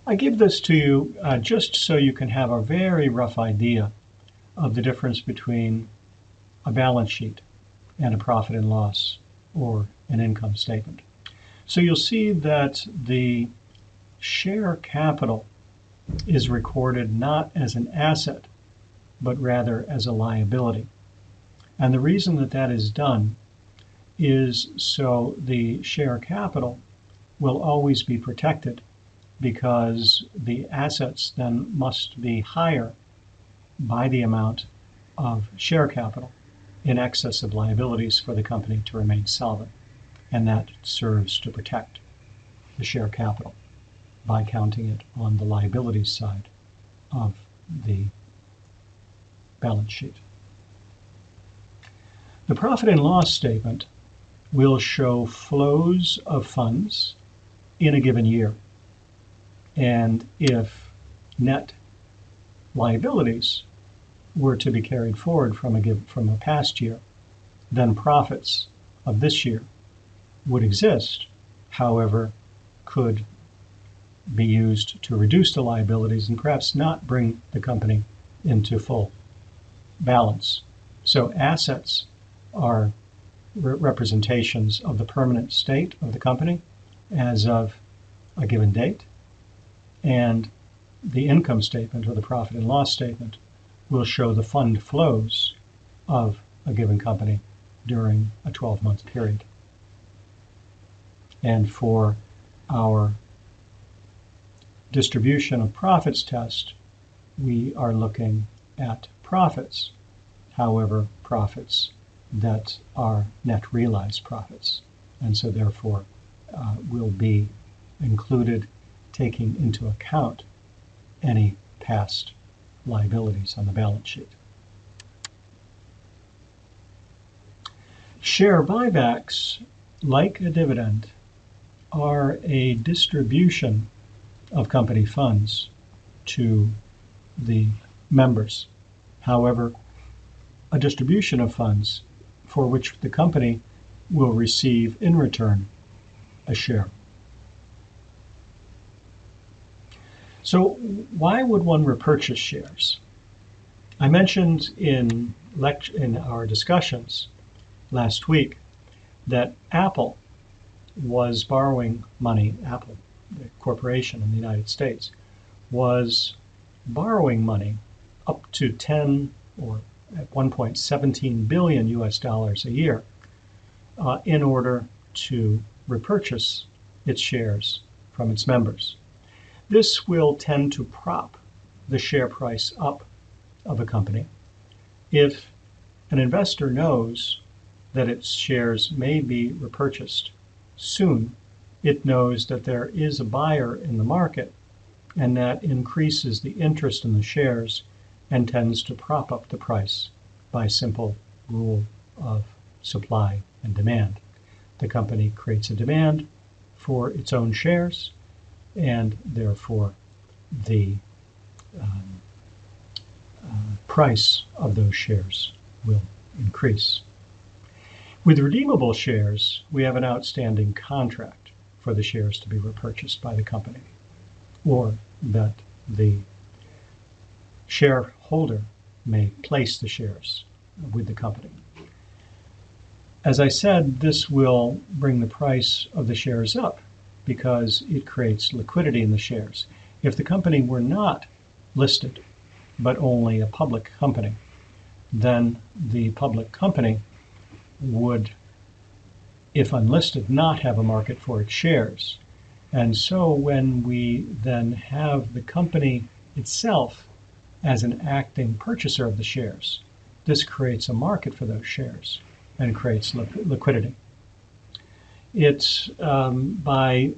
I give this to you just so you can have a very rough idea of the difference between a balance sheet and a profit and loss or an income statement. So you'll see that the share capital is recorded not as an asset, but rather as a liability. And the reason that that is done is so the share capital will always be protected, because the assets then must be higher by the amount of share capital in excess of liabilities for the company to remain solvent. And that serves to protect the share capital by counting it on the liabilities side of the balance sheet. The profit and loss statement will show flows of funds in a given year. And if net liabilities were to be carried forward from a past year, then profits of this year would exist, however, could be used to reduce the liabilities and perhaps not bring the company into full balance. So assets are representations of the permanent state of the company as of a given date, and the income statement or the profit and loss statement will show the fund flows of a given company during a 12-month period. And for our distribution of profits test, we are looking at profits, however, profits that are net realized profits, and so therefore will be included taking into account any past liabilities on the balance sheet. Share buybacks, like a dividend, are a distribution of company funds to the members. However, a distribution of funds for which the company will receive in return a share. So why would one repurchase shares? I mentioned in our discussions last week that Apple was borrowing money. Apple, the corporation in the United States, was borrowing money up to 10 or at one point 17 billion US dollars a year in order to repurchase its shares from its members. This will tend to prop the share price up of a company. If an investor knows that its shares may be repurchased soon, it knows that there is a buyer in the market, and that increases the interest in the shares and tends to prop up the price by simple rule of supply and demand. The company creates a demand for its own shares, and therefore the price of those shares will increase. With redeemable shares, we have an outstanding contract for the shares to be repurchased by the company, or that the shareholder may place the shares with the company. As I said, this will bring the price of the shares up because it creates liquidity in the shares. If the company were not listed, but only a public company, then the public company would, if unlisted, not have a market for its shares. And so when we then have the company itself as an acting purchaser of the shares, this creates a market for those shares and creates liquidity. It's by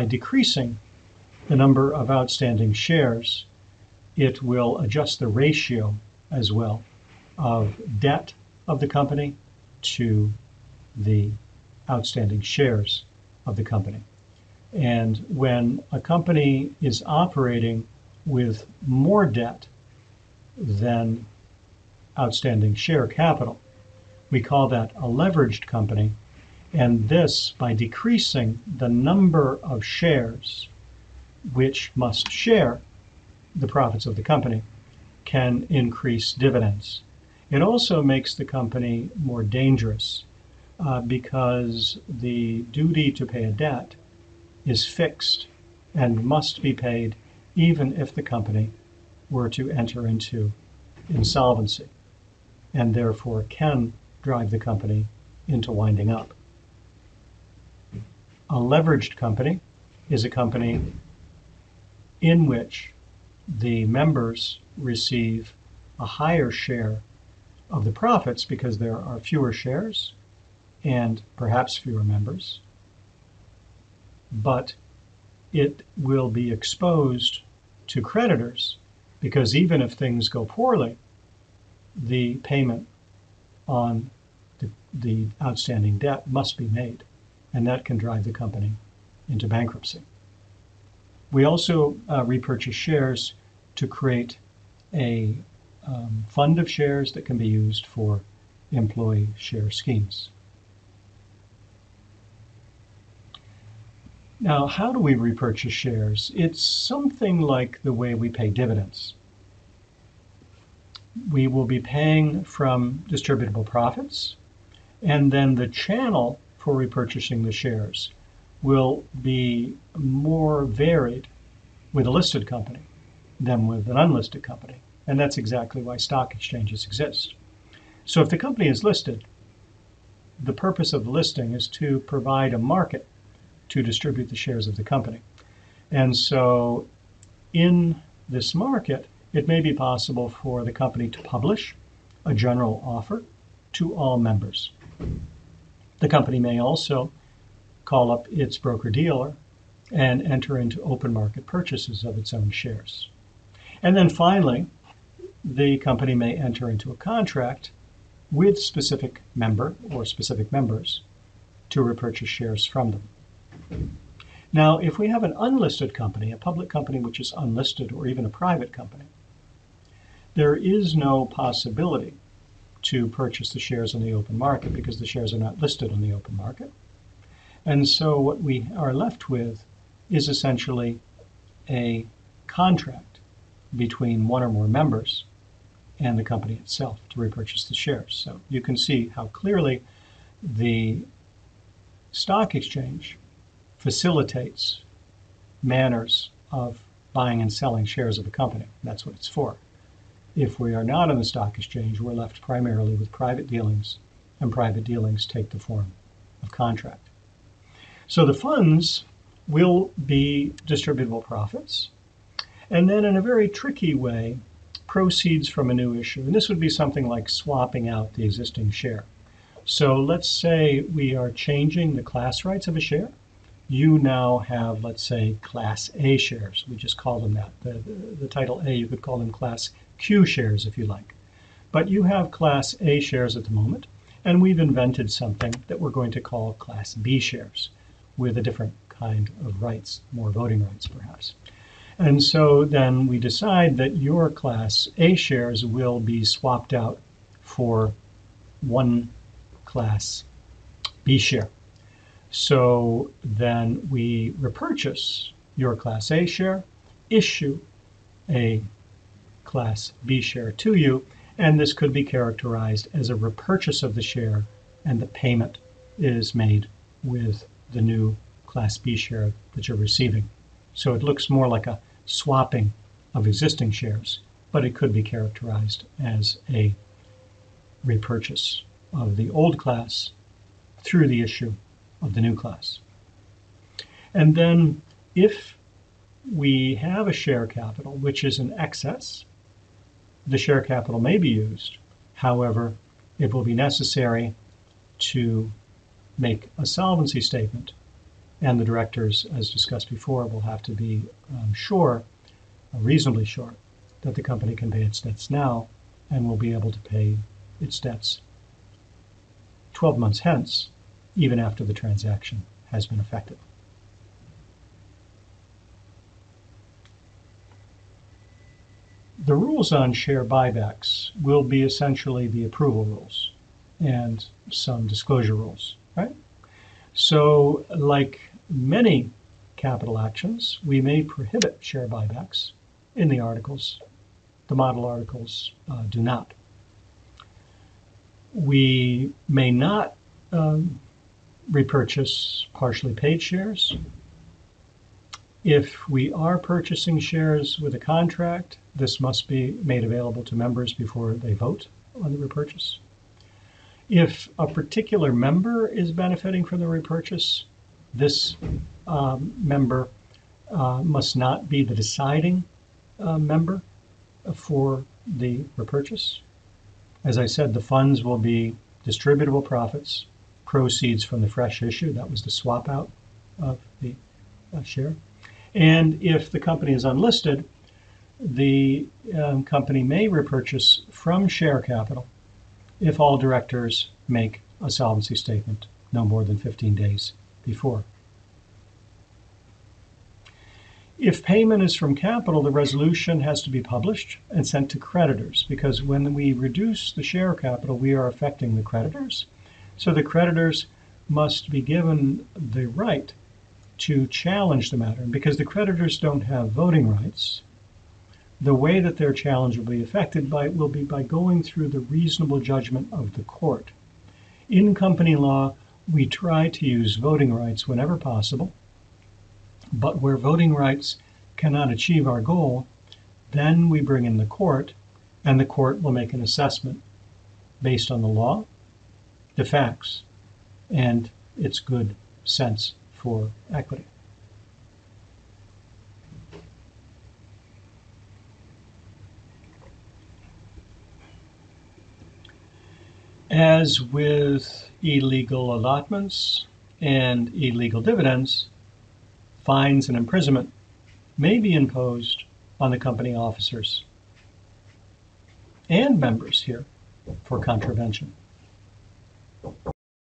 decreasing the number of outstanding shares, it will adjust the ratio as well of debt of the company to the outstanding shares of the company. And when a company is operating with more debt than outstanding share capital, we call that a leveraged company. And this, by decreasing the number of shares which must share the profits of the company, can increase dividends. It also makes the company more dangerous because the duty to pay a debt is fixed and must be paid even if the company were to enter into insolvency, and therefore can drive the company into winding up. A leveraged company is a company in which the members receive a higher share of the profits because there are fewer shares and perhaps fewer members, but it will be exposed to creditors because even if things go poorly, the payment on the outstanding debt must be made, and that can drive the company into bankruptcy. We also repurchase shares to create a fund of shares that can be used for employee share schemes. Now, how do we repurchase shares? It's something like the way we pay dividends. We will be paying from distributable profits, and then the channel for repurchasing the shares will be more varied with a listed company than with an unlisted company. And that's exactly why stock exchanges exist. So if the company is listed, the purpose of the listing is to provide a market to distribute the shares of the company. And so in this market, it may be possible for the company to publish a general offer to all members. The company may also call up its broker-dealer and enter into open market purchases of its own shares. And then finally, the company may enter into a contract with specific member or specific members to repurchase shares from them. Now, if we have an unlisted company, a public company which is unlisted, or even a private company, there is no possibility to purchase the shares on the open market because the shares are not listed on the open market. And so what we are left with is essentially a contract between one or more members and the company itself to repurchase the shares. So you can see how clearly the stock exchange facilitates manners of buying and selling shares of a company. That's what it's for. If we are not on the stock exchange, we're left primarily with private dealings, and private dealings take the form of contract. So the funds will be distributable profits, and then in a very tricky way, proceeds from a new issue. And this would be something like swapping out the existing share. So let's say we are changing the class rights of a share. You now have, let's say, Class A shares. We just call them that. The title A, you could call them Class Q shares if you like. But you have Class A shares at the moment, and we've invented something that we're going to call Class B shares with a different kind of rights, more voting rights perhaps. And so then we decide that your Class A shares will be swapped out for one Class B share. So then we repurchase your Class A share, issue a Class B share to you, and this could be characterized as a repurchase of the share, and the payment is made with the new Class B share that you're receiving. So it looks more like a swapping of existing shares, but it could be characterized as a repurchase of the old class through the issue of the new class. And then if we have a share capital which is in excess, the share capital may be used. However, it will be necessary to make a solvency statement, and the directors, as discussed before, will have to be reasonably sure, that the company can pay its debts now and will be able to pay its debts 12 months hence, even after the transaction has been effected. The rules on share buybacks will be essentially the approval rules and some disclosure rules, right? So like many capital actions. We may prohibit share buybacks in the articles. The model articles do not. We may not repurchase partially paid shares. If we are purchasing shares with a contract, this must be made available to members before they vote on the repurchase. If a particular member is benefiting from the repurchase, this member must not be the deciding member for the repurchase. As I said, the funds will be distributable profits, proceeds from the fresh issue. That was the swap out of the share. And if the company is unlisted, the company may repurchase from share capital if all directors make a solvency statement no more than 15 days before. If payment is from capital, the resolution has to be published and sent to creditors, because when we reduce the share capital, we are affecting the creditors. So the creditors must be given the right to challenge the matter. And because the creditors don't have voting rights, the way that their challenge will be affected will be by going through the reasonable judgment of the court. In company law, we try to use voting rights whenever possible, but where voting rights cannot achieve our goal, then we bring in the court, and the court will make an assessment based on the law, the facts, and its good sense for equity. As with illegal allotments and illegal dividends, fines and imprisonment may be imposed on the company officers and members here for contravention.